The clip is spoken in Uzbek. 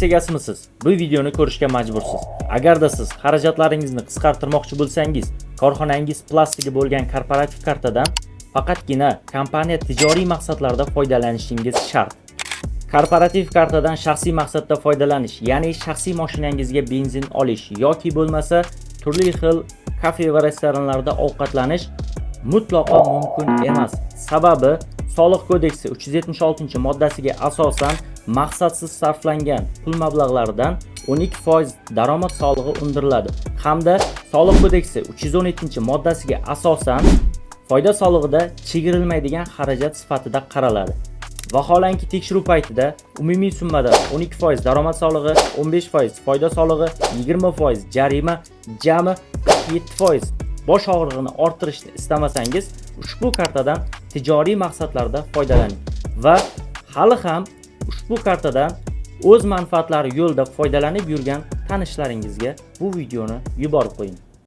egasimisiz? Bu videoni ko'rishga majbursiz. Agarda siz xarajatlaringizni qisqartirmoqchi bo'lsangiz, korxonangiz plastiki bo'lgan korporativ kartadan faqatgina kompaniya tijoriy maqsadlarda foydalanishingiz shart. Korporativ kartadan shaxsiy maqsadda foydalanish, ya'ni shaxsiy mashinangizga benzin olish yoki bo'lmasa turli xil kafe va restoranlarda ovqatlanish mutlaqo mumkin emas. Sababi Soliq kodeksi 376-moddasiga asosan maqsadsiz sarflangan pul mablag'laridan 12% daromad solig'i undiriladi hamda Soliq kodeksi 317-moddasiga asosan foyda solig'ida chegirilmaydigan xarajat sifatida qaraladi. Vaholanki tekshiruv paytida umumiy summada 12% daromad solig'i, 15% foyda solig'i, 20% jarima, jami 47% bosh og'rig'ini orttirishni istamasangiz, ushbu kartadan tijoriy maqsadlarda foydalaning va hali ham ushbu kartadan o'z manfaatlari yo'lida foydalanib yurgan tanishlaringizga bu videoni yuborib qo'ying.